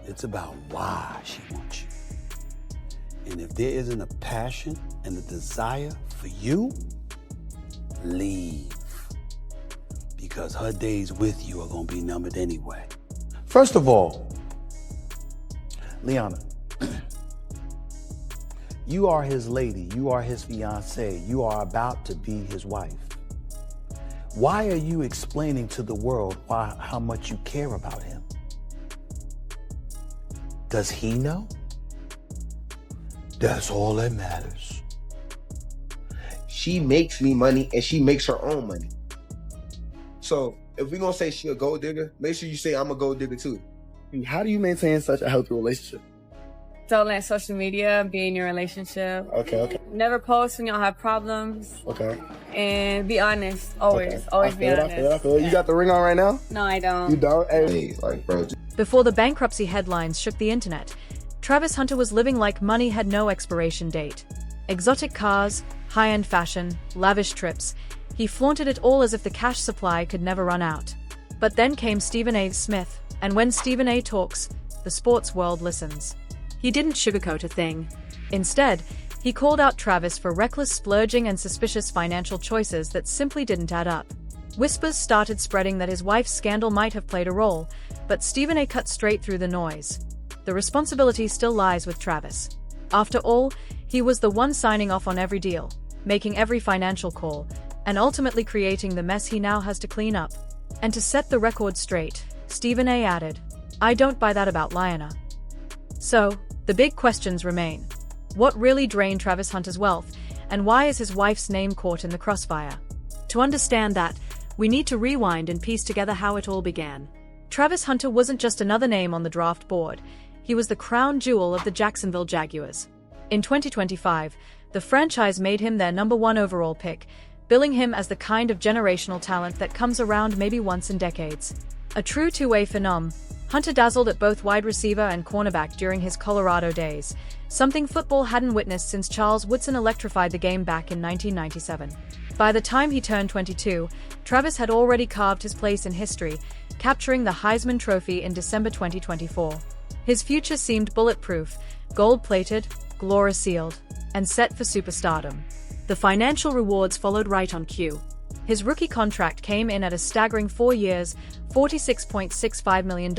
It's about why she wants you. And if there isn't a passion and a desire for you, leave. Because her days with you are gonna be numbered anyway. First of all, Liana, you are his lady, you are his fiancée, you are about to be his wife. Why are you explaining to the world how much you care about him? Does he know? That's all that matters. She makes me money and she makes her own money. So if we're gonna say she a gold digger, make sure you say I'm a gold digger too. How do you maintain such a healthy relationship? Don't let social media be in your relationship. Okay. Never post when y'all have problems. Okay. And be honest, always. Okay. Always be honest. I feel it. You got the ring on right now? No, I don't. You don't? Hey, like, bro. Before the bankruptcy headlines shook the internet, Travis Hunter was living like money had no expiration date. Exotic cars, high-end fashion, lavish trips. He flaunted it all as if the cash supply could never run out. But then came Stephen A. Smith, and when Stephen A. talks, the sports world listens. He didn't sugarcoat a thing. Instead, he called out Travis for reckless splurging and suspicious financial choices that simply didn't add up. Whispers started spreading that his wife's scandal might have played a role, but Stephen A. cut straight through the noise. The responsibility still lies with Travis. After all, he was the one signing off on every deal, making every financial call, and ultimately creating the mess he now has to clean up. And to set the record straight, Stephen A. added, "I don't buy that about Liana." So, the big questions remain. What really drained Travis Hunter's wealth, and why is his wife's name caught in the crossfire? To understand that, we need to rewind and piece together how it all began. Travis Hunter wasn't just another name on the draft board, he was the crown jewel of the Jacksonville Jaguars. In 2025, the franchise made him their #1 overall pick, billing him as the kind of generational talent that comes around maybe once in decades. A true two-way phenom, Hunter dazzled at both wide receiver and cornerback during his Colorado days, something football hadn't witnessed since Charles Woodson electrified the game back in 1997. By the time he turned 22, Travis had already carved his place in history, capturing the Heisman Trophy in December 2024. His future seemed bulletproof, gold-plated, glory-sealed, and set for superstardom. The financial rewards followed right on cue. His rookie contract came in at a staggering 4 years, $46.65 million,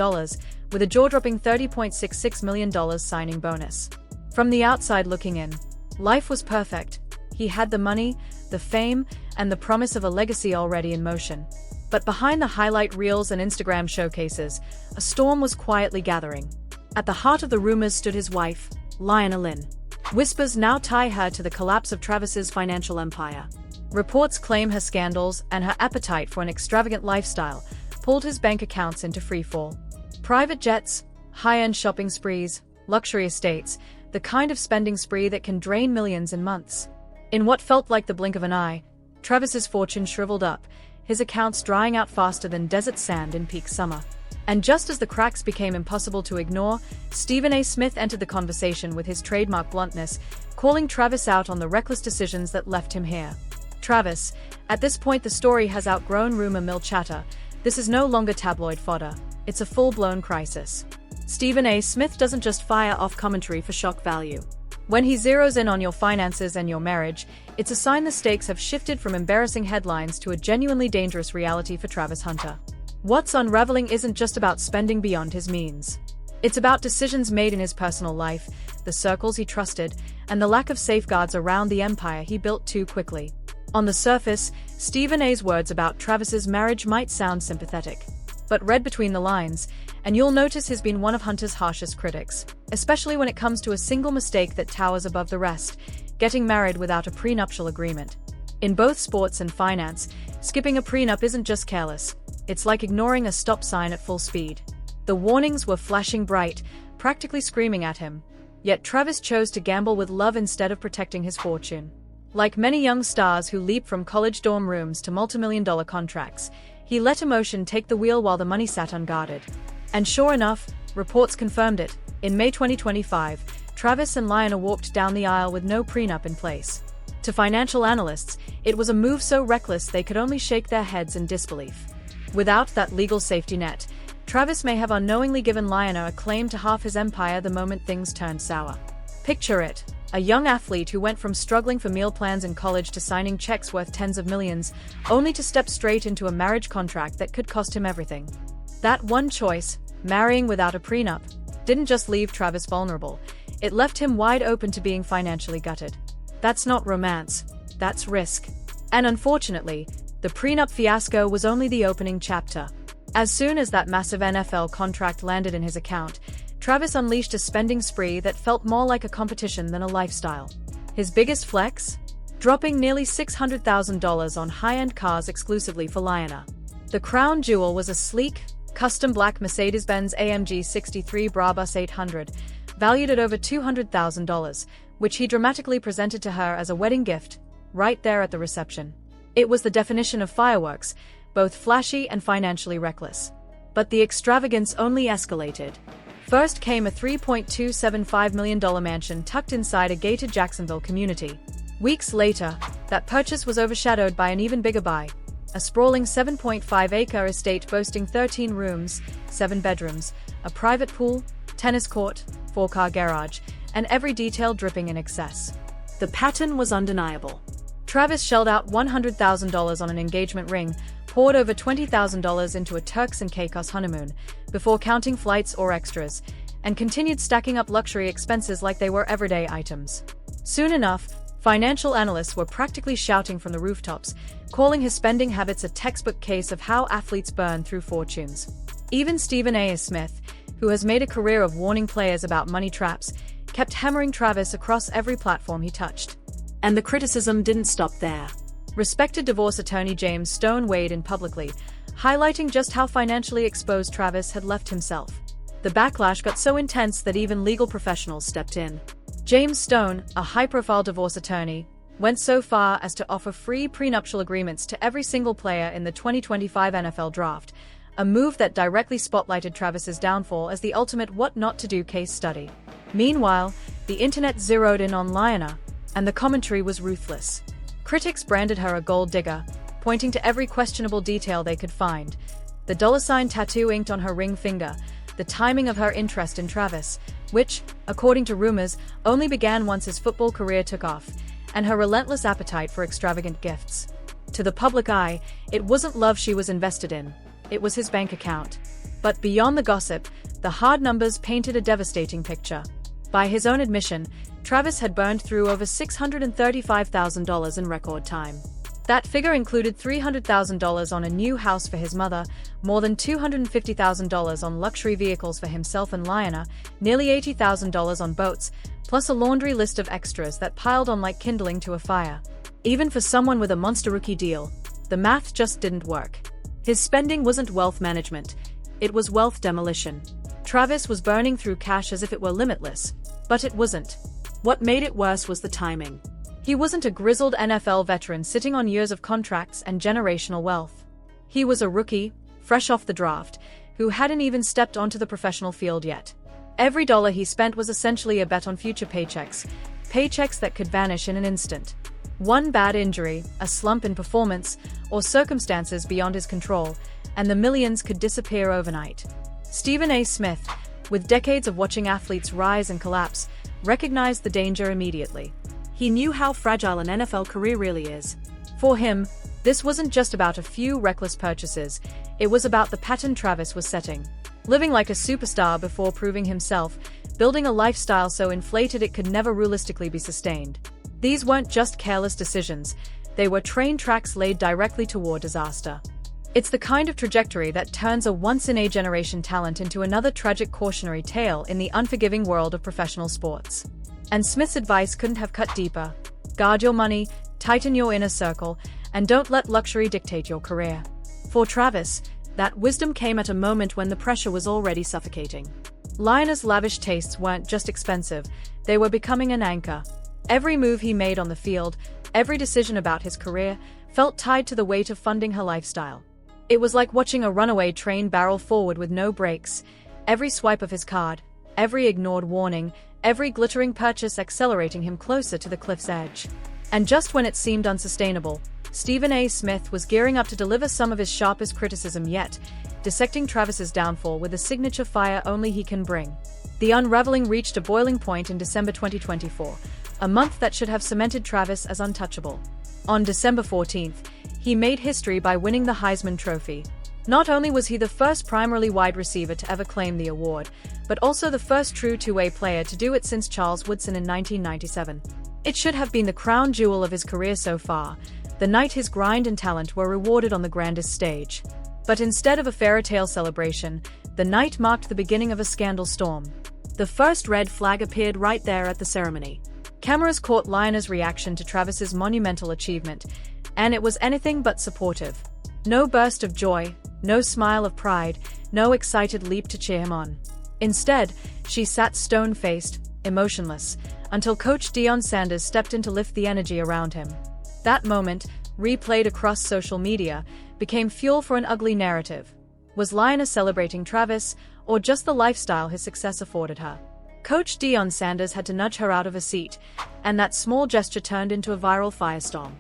with a jaw-dropping $30.66 million signing bonus. From the outside looking in, life was perfect. He had the money, the fame, and the promise of a legacy already in motion. But behind the highlight reels and Instagram showcases, a storm was quietly gathering. At the heart of the rumors stood his wife, Liana Lynn. Whispers now tie her to the collapse of Travis's financial empire. Reports claim her scandals and her appetite for an extravagant lifestyle pulled his bank accounts into freefall. Private jets, high-end shopping sprees, luxury estates, the kind of spending spree that can drain millions in months. In what felt like the blink of an eye, Travis's fortune shriveled up, his accounts drying out faster than desert sand in peak summer. And just as the cracks became impossible to ignore, Stephen A. Smith entered the conversation with his trademark bluntness, calling Travis out on the reckless decisions that left him here. Travis, at this point the story has outgrown rumor mill chatter. This is no longer tabloid fodder. It's a full-blown crisis. Stephen A. Smith doesn't just fire off commentary for shock value. When he zeroes in on your finances and your marriage, it's a sign the stakes have shifted from embarrassing headlines to a genuinely dangerous reality for Travis Hunter. What's unraveling isn't just about spending beyond his means. It's about decisions made in his personal life, the circles he trusted, and the lack of safeguards around the empire he built too quickly. On the surface, Stephen A.'s words about Travis's marriage might sound sympathetic. But read between the lines, and you'll notice he's been one of Hunter's harshest critics, especially when it comes to a single mistake that towers above the rest, getting married without a prenuptial agreement. In both sports and finance, skipping a prenup isn't just careless. It's like ignoring a stop sign at full speed. The warnings were flashing bright, practically screaming at him. Yet Travis chose to gamble with love instead of protecting his fortune. Like many young stars who leap from college dorm rooms to multimillion-dollar contracts, he let emotion take the wheel while the money sat unguarded. And sure enough, reports confirmed it. In May 2025, Travis and Liana walked down the aisle with no prenup in place. To financial analysts, it was a move so reckless they could only shake their heads in disbelief. Without that legal safety net, Travis may have unknowingly given Lionel a claim to half his empire the moment things turned sour. Picture it. A young athlete who went from struggling for meal plans in college to signing checks worth tens of millions, only to step straight into a marriage contract that could cost him everything. That one choice, marrying without a prenup, didn't just leave Travis vulnerable, it left him wide open to being financially gutted. That's not romance, that's risk. And unfortunately, the prenup fiasco was only the opening chapter. As soon as that massive NFL contract landed in his account, Travis unleashed a spending spree that felt more like a competition than a lifestyle. His biggest flex? Dropping nearly $600,000 on high-end cars exclusively for Lionel. The crown jewel was a sleek, custom black Mercedes-Benz AMG 63 Brabus 800, valued at over $200,000, which he dramatically presented to her as a wedding gift, right there at the reception. It was the definition of fireworks, both flashy and financially reckless. But the extravagance only escalated. First came a $3.275 million mansion tucked inside a gated Jacksonville community. Weeks later, that purchase was overshadowed by an even bigger buy, a sprawling 7.5-acre estate boasting 13 rooms, 7 bedrooms, a private pool, tennis court, 4-car garage, and every detail dripping in excess. The pattern was undeniable. Travis shelled out $100,000 on an engagement ring, poured over $20,000 into a Turks and Caicos honeymoon, before counting flights or extras, and continued stacking up luxury expenses like they were everyday items. Soon enough, financial analysts were practically shouting from the rooftops, calling his spending habits a textbook case of how athletes burn through fortunes. Even Stephen A. Smith, who has made a career of warning players about money traps, kept hammering Travis across every platform he touched. And the criticism didn't stop there. Respected divorce attorney James Stone weighed in publicly, highlighting just how financially exposed Travis had left himself. The backlash got so intense that even legal professionals stepped in. James Stone, a high-profile divorce attorney, went so far as to offer free prenuptial agreements to every single player in the 2025 NFL Draft, a move that directly spotlighted Travis's downfall as the ultimate what-not-to-do case study. Meanwhile, the internet zeroed in on Lionel, and the commentary was ruthless. Critics branded her a gold digger, pointing to every questionable detail they could find. The $sign tattoo inked on her ring finger, the timing of her interest in Travis, which, according to rumors, only began once his football career took off, and her relentless appetite for extravagant gifts. To the public eye, it wasn't love she was invested in, it was his bank account. But beyond the gossip, the hard numbers painted a devastating picture. By his own admission, Travis had burned through over $635,000 in record time. That figure included $300,000 on a new house for his mother, more than $250,000 on luxury vehicles for himself and Lionel, nearly $80,000 on boats, plus a laundry list of extras that piled on like kindling to a fire. Even for someone with a monster rookie deal, the math just didn't work. His spending wasn't wealth management, it was wealth demolition. Travis was burning through cash as if it were limitless, but it wasn't. What made it worse was the timing. He wasn't a grizzled NFL veteran sitting on years of contracts and generational wealth. He was a rookie, fresh off the draft, who hadn't even stepped onto the professional field yet. Every dollar he spent was essentially a bet on future paychecks that could vanish in an instant. One bad injury, a slump in performance, or circumstances beyond his control, and the millions could disappear overnight. Stephen A. Smith, with decades of watching athletes rise and collapse, recognized the danger immediately. He knew how fragile an NFL career really is. For him, this wasn't just about a few reckless purchases, it was about the pattern Travis was setting. Living like a superstar before proving himself, building a lifestyle so inflated it could never realistically be sustained. These weren't just careless decisions, they were train tracks laid directly toward disaster. It's the kind of trajectory that turns a once-in-a-generation talent into another tragic cautionary tale in the unforgiving world of professional sports. And Smith's advice couldn't have cut deeper. Guard your money, tighten your inner circle, and don't let luxury dictate your career. For Travis, that wisdom came at a moment when the pressure was already suffocating. Lionel's lavish tastes weren't just expensive, they were becoming an anchor. Every move he made on the field, every decision about his career, felt tied to the weight of funding her lifestyle. It was like watching a runaway train barrel forward with no brakes. Every swipe of his card, every ignored warning, every glittering purchase accelerating him closer to the cliff's edge. And just when it seemed unsustainable, Stephen A. Smith was gearing up to deliver some of his sharpest criticism yet, dissecting Travis's downfall with a signature fire only he can bring. The unraveling reached a boiling point in December 2024, a month that should have cemented Travis as untouchable. On December 14th, he made history by winning the Heisman Trophy. Not only was he the first primarily wide receiver to ever claim the award, but also the first true two-way player to do it since Charles Woodson in 1997. It should have been the crown jewel of his career so far, the night his grind and talent were rewarded on the grandest stage. But instead of a fairy tale celebration, the night marked the beginning of a scandal storm. The first red flag appeared right there at the ceremony. Cameras caught Lionel's reaction to Travis's monumental achievement, and it was anything but supportive. No burst of joy, no smile of pride, no excited leap to cheer him on. Instead, she sat stone-faced, emotionless, until Coach Deion Sanders stepped in to lift the energy around him. That moment, replayed across social media, became fuel for an ugly narrative. Was Lionel celebrating Travis, or just the lifestyle his success afforded her? Coach Deion Sanders had to nudge her out of a seat, and that small gesture turned into a viral firestorm.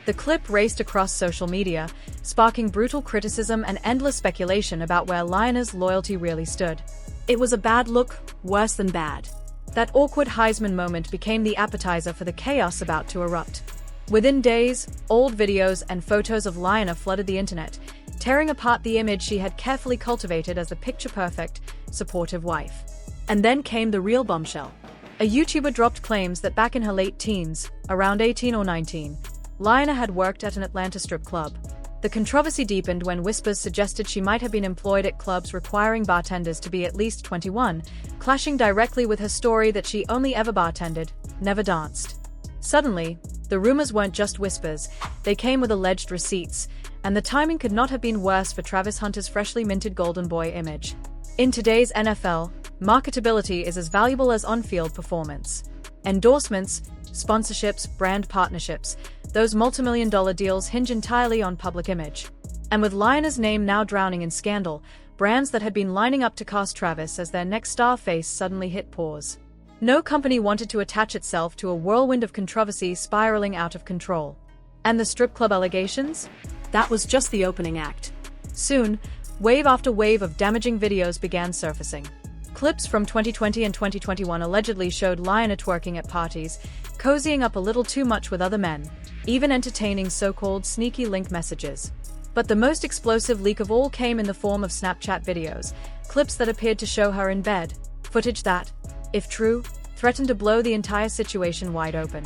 The clip raced across social media, sparking brutal criticism and endless speculation about where Lionel's loyalty really stood. It was a bad look, worse than bad. That awkward Heisman moment became the appetizer for the chaos about to erupt. Within days, old videos and photos of Lionel flooded the internet, tearing apart the image she had carefully cultivated as the picture-perfect, supportive wife. And then came the real bombshell. A YouTuber dropped claims that back in her late teens, around 18 or 19, Lionel had worked at an Atlanta strip club. The controversy deepened when whispers suggested she might have been employed at clubs requiring bartenders to be at least 21, clashing directly with her story that she only ever bartended, never danced. Suddenly, the rumors weren't just whispers, they came with alleged receipts, and the timing could not have been worse for Travis Hunter's freshly minted Golden Boy image. In today's NFL, marketability is as valuable as on-field performance. Endorsements, sponsorships, brand partnerships, those multimillion-dollar deals hinge entirely on public image. And with Lionel's name now drowning in scandal, brands that had been lining up to cast Travis as their next star face suddenly hit pause. No company wanted to attach itself to a whirlwind of controversy spiraling out of control. And the strip club allegations? That was just the opening act. Soon, wave after wave of damaging videos began surfacing. Clips from 2020 and 2021 allegedly showed Lionel twerking at parties, cozying up a little too much with other men, even entertaining so-called sneaky link messages. But the most explosive leak of all came in the form of Snapchat videos, clips that appeared to show her in bed, footage that, if true, threatened to blow the entire situation wide open.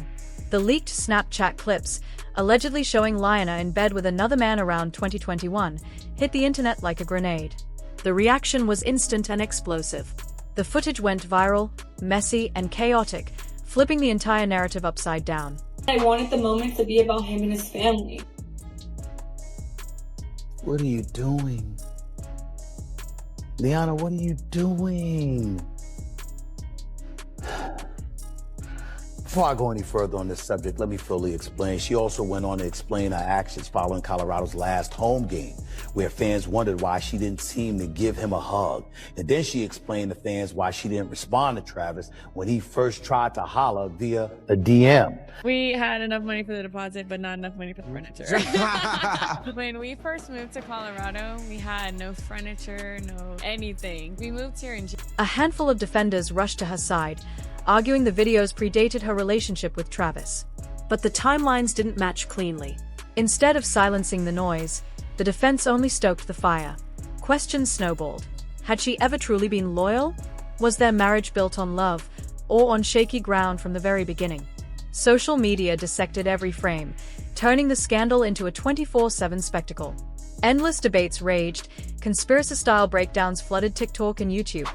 The leaked Snapchat clips, allegedly showing Lionel in bed with another man around 2021, hit the internet like a grenade. The reaction was instant and explosive. The footage went viral, messy, and chaotic, flipping the entire narrative upside down. I wanted the moment to be about him and his family. What are you doing? Liana, what are you doing? Before I go any further on this subject, let me fully explain. She also went on to explain her actions following Colorado's last home game, where fans wondered why she didn't seem to give him a hug. And then she explained to fans why she didn't respond to Travis when he first tried to holler via a DM. We had enough money for the deposit, but not enough money for the furniture. When we first moved to Colorado, we had no furniture, no anything. We moved here in A handful of defenders rushed to her side, arguing the videos predated her relationship with Travis. But the timelines didn't match cleanly. Instead of silencing the noise, the defense only stoked the fire. Questions snowballed. Had she ever truly been loyal? Was their marriage built on love, or on shaky ground from the very beginning? Social media dissected every frame, turning the scandal into a 24/7 spectacle. Endless debates raged, conspiracy-style breakdowns flooded TikTok and YouTube,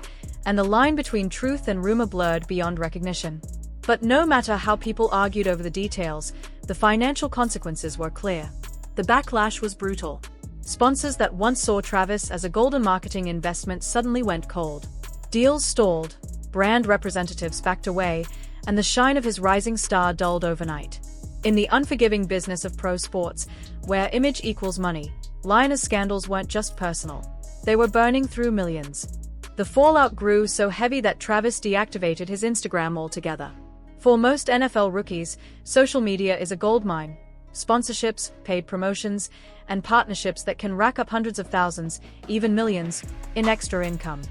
and the line between truth and rumor blurred beyond recognition. But no matter how people argued over the details, the financial consequences were clear. The backlash was brutal. Sponsors that once saw Travis as a golden marketing investment suddenly went cold. Deals stalled, brand representatives backed away, and the shine of his rising star dulled overnight. In the unforgiving business of pro sports, where image equals money, Lionel's scandals weren't just personal. They were burning through millions. The fallout grew so heavy that Travis deactivated his Instagram altogether. For most NFL rookies, social media is a goldmine. Sponsorships, paid promotions, and partnerships that can rack up hundreds of thousands, even millions, in extra income.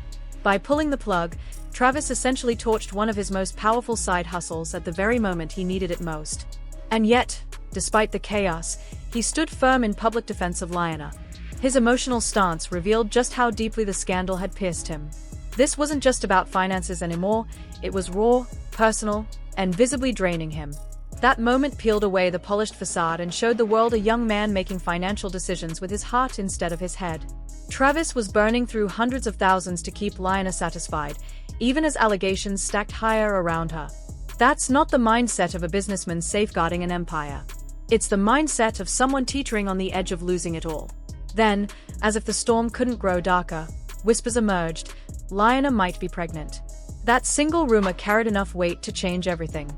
By pulling the plug, Travis essentially torched one of his most powerful side hustles at the very moment he needed it most. And yet, despite the chaos, he stood firm in public defense of Lyanna. His emotional stance revealed just how deeply the scandal had pierced him. This wasn't just about finances anymore, it was raw, personal, and visibly draining him. That moment peeled away the polished facade and showed the world a young man making financial decisions with his heart instead of his head. Travis was burning through hundreds of thousands to keep Lyanna satisfied, even as allegations stacked higher around her. That's not the mindset of a businessman safeguarding an empire. It's the mindset of someone teetering on the edge of losing it all. Then, as if the storm couldn't grow darker, whispers emerged: Lyanna might be pregnant. That single rumor carried enough weight to change everything.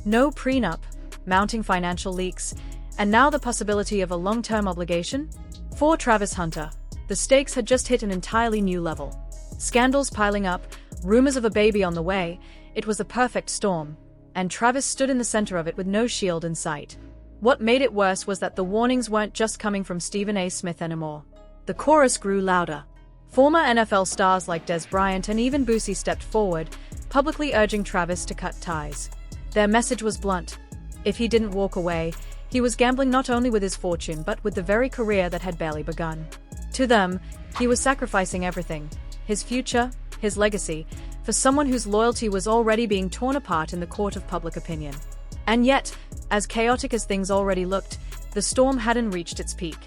No prenup, mounting financial leaks, and now the possibility of a long-term obligation? For Travis Hunter, the stakes had just hit an entirely new level. Scandals piling up, rumors of a baby on the way, it was a perfect storm, and Travis stood in the center of it with no shield in sight. What made it worse was that the warnings weren't just coming from Stephen A. Smith anymore. The chorus grew louder. Former NFL stars like Des Bryant and even Boosie stepped forward, publicly urging Travis to cut ties. Their message was blunt. If he didn't walk away, he was gambling not only with his fortune but with the very career that had barely begun. To them, he was sacrificing everything: his future, his legacy, for someone whose loyalty was already being torn apart in the court of public opinion. And yet, as chaotic as things already looked, the storm hadn't reached its peak.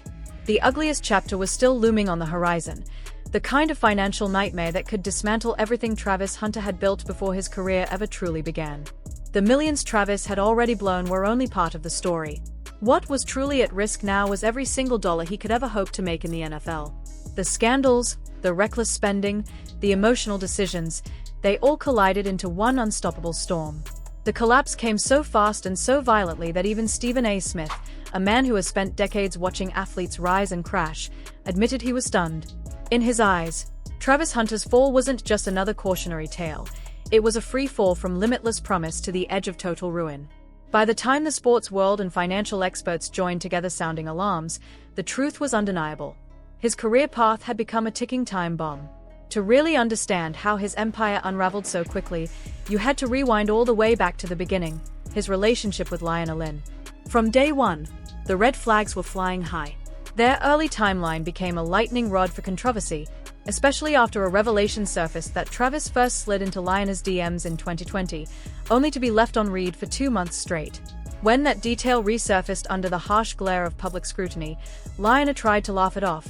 The ugliest chapter was still looming on the horizon, the kind of financial nightmare that could dismantle everything Travis Hunter had built before his career ever truly began. The millions Travis had already blown were only part of the story. What was truly at risk now was every single dollar he could ever hope to make in the NFL. The scandals, the reckless spending, the emotional decisions, they all collided into one unstoppable storm. The collapse came so fast and so violently that even Stephen A. Smith, a man who has spent decades watching athletes rise and crash, admitted he was stunned. In his eyes, Travis Hunter's fall wasn't just another cautionary tale. It was a free fall from limitless promise to the edge of total ruin. By the time the sports world and financial experts joined together sounding alarms, the truth was undeniable. His career path had become a ticking time bomb. To really understand how his empire unraveled so quickly, you had to rewind all the way back to the beginning, his relationship with Lyanna Lynn. From day one, the red flags were flying high. Their early timeline became a lightning rod for controversy, especially after a revelation surfaced that Travis first slid into Lyanna's DMs in 2020, only to be left on read for 2 months straight. When that detail resurfaced under the harsh glare of public scrutiny, Lyanna tried to laugh it off,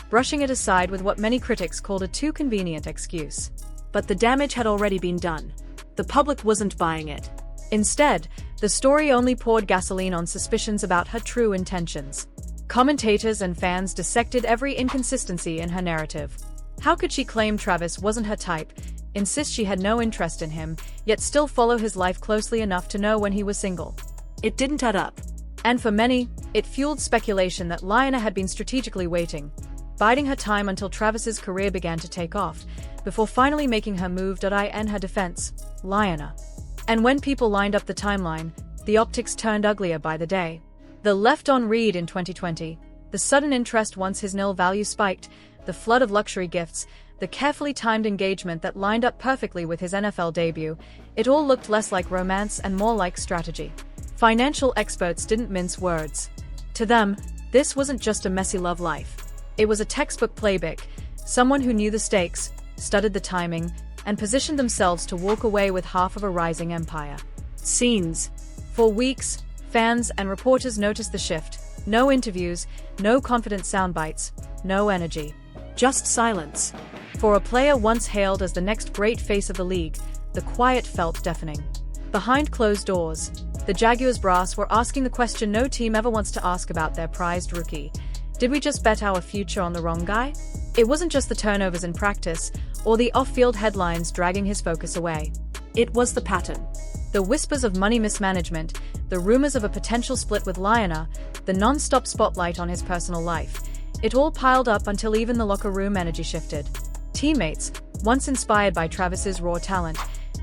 brushing it aside with what many critics called a too convenient excuse. But the damage had already been done. The public wasn't buying it. Instead, the story only poured gasoline on suspicions about her true intentions. Commentators and fans dissected every inconsistency in her narrative. How could she claim Travis wasn't her type, insist she had no interest in him, yet still follow his life closely enough to know when he was single? It didn't add up. And for many, it fueled speculation that Lyanna had been strategically waiting, biding her time until Travis's career began to take off, before finally making her move. In her defense, Lyanna. And when people lined up the timeline, the optics turned uglier by the day. The left on read in 2020, the sudden interest once his nil value spiked, the flood of luxury gifts, the carefully timed engagement that lined up perfectly with his NFL debut, it all looked less like romance and more like strategy. Financial experts didn't mince words. To them, this wasn't just a messy love life. It was a textbook playbook, someone who knew the stakes, studied the timing, and positioned themselves to walk away with half of a rising empire. Scenes. For weeks, fans and reporters noticed the shift. No interviews, no confident soundbites, no energy. Just silence. For a player once hailed as the next great face of the league, the quiet felt deafening. Behind closed doors, the Jaguars brass were asking the question no team ever wants to ask about their prized rookie. Did we just bet our future on the wrong guy? It wasn't just the turnovers in practice, or the off-field headlines dragging his focus away. It was the pattern. The whispers of money mismanagement, the rumors of a potential split with Lyanna, the non-stop spotlight on his personal life. It all piled up until even the locker room energy shifted. Teammates, once inspired by Travis's raw talent,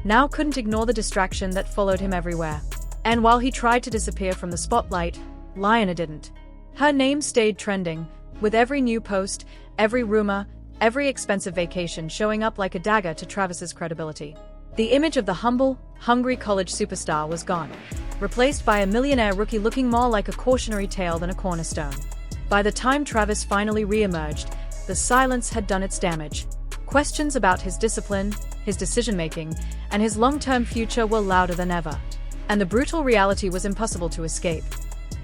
now couldn't ignore the distraction that followed him everywhere. And while he tried to disappear from the spotlight, Lionel didn't. Her name stayed trending, with every new post, every rumor, every expensive vacation showing up like a dagger to Travis's credibility. The image of the humble, hungry college superstar was gone, replaced by a millionaire rookie looking more like a cautionary tale than a cornerstone. By the time Travis finally re-emerged, the silence had done its damage. Questions about his discipline, his decision-making, and his long-term future were louder than ever. And the brutal reality was impossible to escape.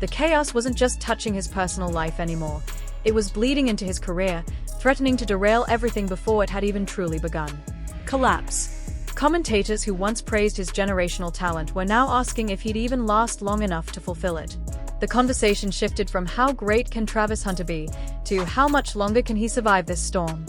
The chaos wasn't just touching his personal life anymore. It was bleeding into his career, threatening to derail everything before it had even truly begun. Collapse. Commentators who once praised his generational talent were now asking if he'd even last long enough to fulfill it. The conversation shifted from how great can Travis Hunter be to how much longer can he survive this storm.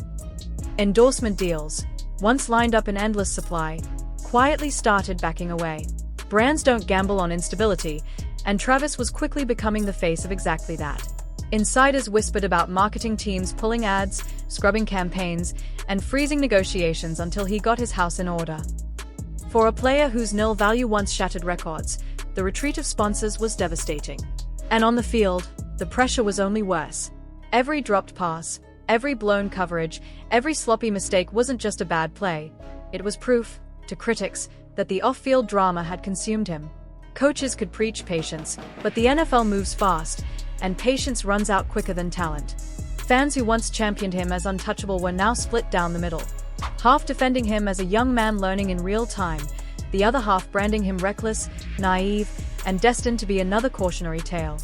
Endorsement deals, once lined up in endless supply, quietly started backing away. Brands don't gamble on instability, and Travis was quickly becoming the face of exactly that. Insiders whispered about marketing teams pulling ads, scrubbing campaigns, and freezing negotiations until he got his house in order. For a player whose nil value once shattered records, the retreat of sponsors was devastating. And on the field, the pressure was only worse. Every dropped pass, every blown coverage, every sloppy mistake wasn't just a bad play. It was proof, to critics, that the off-field drama had consumed him. Coaches could preach patience, but the NFL moves fast, and patience runs out quicker than talent. Fans who once championed him as untouchable were now split down the middle. Half defending him as a young man learning in real time, the other half branding him reckless, naive, and destined to be another cautionary tale.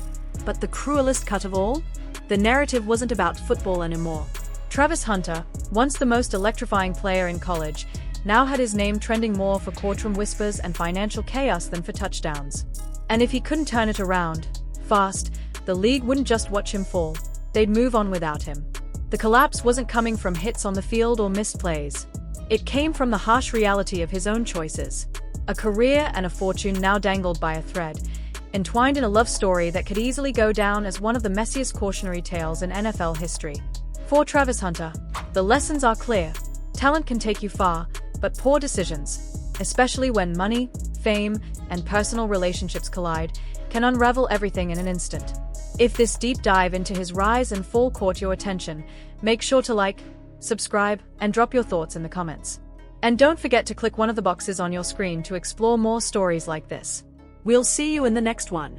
But the cruelest cut of all? The narrative wasn't about football anymore. Travis Hunter, once the most electrifying player in college, now had his name trending more for courtroom whispers and financial chaos than for touchdowns. And if he couldn't turn it around fast, the league wouldn't just watch him fall, they'd move on without him. The collapse wasn't coming from hits on the field or missed plays. It came from the harsh reality of his own choices. A career and a fortune now dangled by a thread, entwined in a love story that could easily go down as one of the messiest cautionary tales in NFL history. For Travis Hunter, the lessons are clear. Talent can take you far, but poor decisions, especially when money, fame, and personal relationships collide, can unravel everything in an instant. If this deep dive into his rise and fall caught your attention, make sure to like, subscribe, and drop your thoughts in the comments. And don't forget to click one of the boxes on your screen to explore more stories like this. We'll see you in the next one.